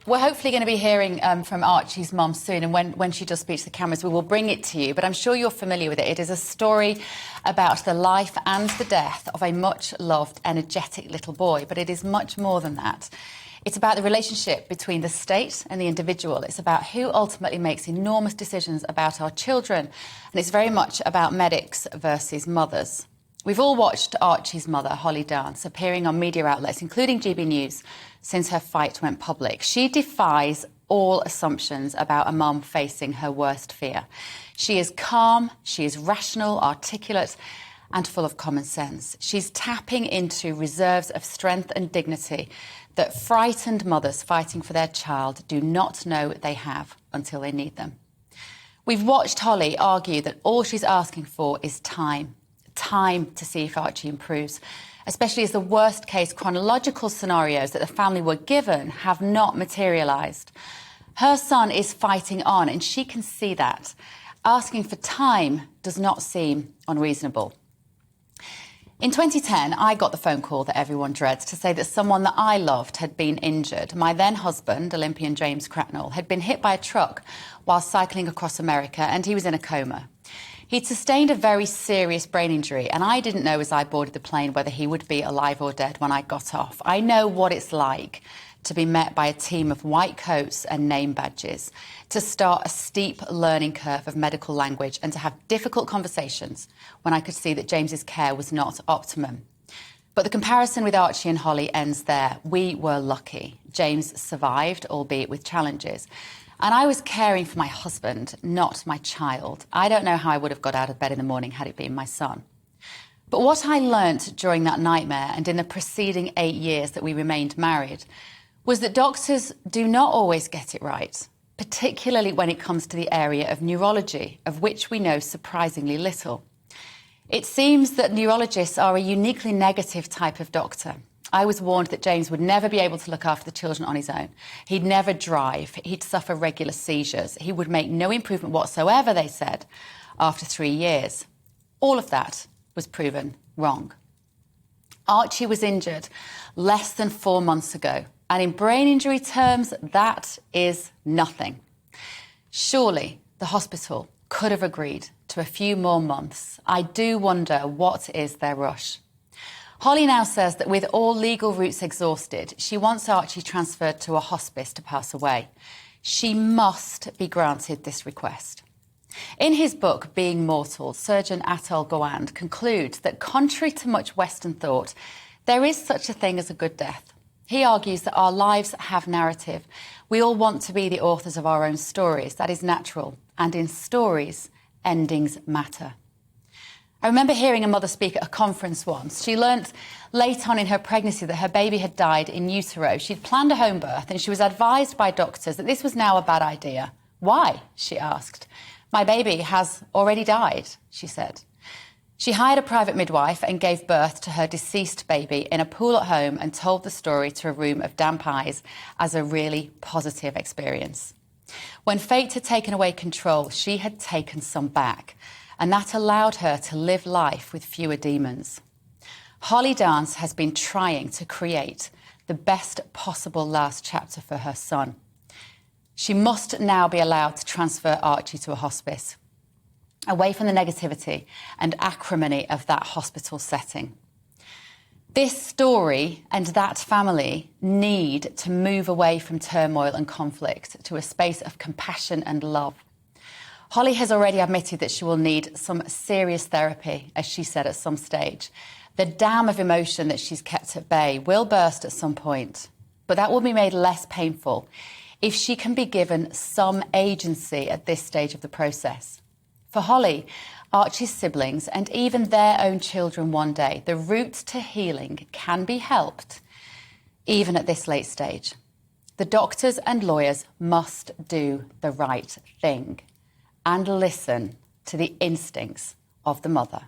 We're hopefully going to be hearing from Archie's mum soon, and when she does speak to the cameras, we will bring it to you. But I'm sure you're familiar with it. It is a story about the life and the death of a much-loved, energetic little boy. But it is much more than that. It's about the relationship between the state and the individual. It's about who ultimately makes enormous decisions about our children. And it's very much about medics versus mothers. We've all watched Archie's mother, Holly Dance, appearing on media outlets, including GBNews, since her fight went public. She defies all assumptions about a mum facing her worst fear. She is calm, she is rational, articulate, and full of common sense. She's tapping into reserves of strength and dignity that frightened mothers fighting for their child do not know they have until they need them. We've watched Holly argue that all she's asking for is time to see if Archie improves, especially as the worst-case chronological scenarios that the family were given have not materialised. Her son is fighting on, and she can see that. Asking for time does not seem unreasonable. In 2010, I got the phone call that everyone dreads to say that someone that I loved had been injured. My then-husband, Olympian James Cracknell, had been hit by a truck while cycling across America, and he was in a coma. He'd sustained a very serious brain injury, and I didn't know as I boarded the plane whether he would be alive or dead when I got off. I know what it's like to be met by a team of white coats and name badges, to start a steep learning curve of medical language and to have difficult conversations when I could see that James's care was not optimum. But the comparison with Archie and Holly ends there. We were lucky. James survived, albeit with challenges. And I was caring for my husband, not my child. I don't know how I would have got out of bed in the morning had it been my son. But what I learnt during that nightmare and in the preceding 8 years that we remained married was that doctors do not always get it right, particularly when it comes to the area of neurology, of which we know surprisingly little. It seems that neurologists are a uniquely negative type of doctor. I was warned that James would never be able to look after the children on his own. He'd never drive. He'd suffer regular seizures. He would make no improvement whatsoever, they said, after 3 years. All of that was proven wrong. Archie was injured less than 4 months ago, and in brain injury terms, that is nothing. Surely the hospital could have agreed to a few more months. I do wonder, what is their rush? Holly now says that with all legal routes exhausted, she wants Archie transferred to a hospice to pass away. She must be granted this request. In his book, Being Mortal, surgeon Atul Gawande concludes that, contrary to much Western thought, there is such a thing as a good death. He argues that our lives have narrative. We all want to be the authors of our own stories. That is natural. And in stories, endings matter. I remember hearing a mother speak at a conference once. She learnt late on in her pregnancy that her baby had died in utero. She'd planned a home birth and she was advised by doctors that this was now a bad idea. Why? She asked. My baby has already died, she said. She hired a private midwife and gave birth to her deceased baby in a pool at home and told the story to a room of damp eyes as a really positive experience. When fate had taken away control, she had taken some back, and that allowed her to live life with fewer demons. Holly Dance has been trying to create the best possible last chapter for her son. She must now be allowed to transfer Archie to a hospice, away from the negativity and acrimony of that hospital setting. This story and that family need to move away from turmoil and conflict to a space of compassion and love. Holly has already admitted that she will need some serious therapy, as she said at some stage. The dam of emotion that she's kept at bay will burst at some point, but that will be made less painful if she can be given some agency at this stage of the process. For Holly, Archie's siblings and even their own children one day, the route to healing can be helped, even at this late stage. The doctors and lawyers must do the right thing and listen to the instincts of the mother.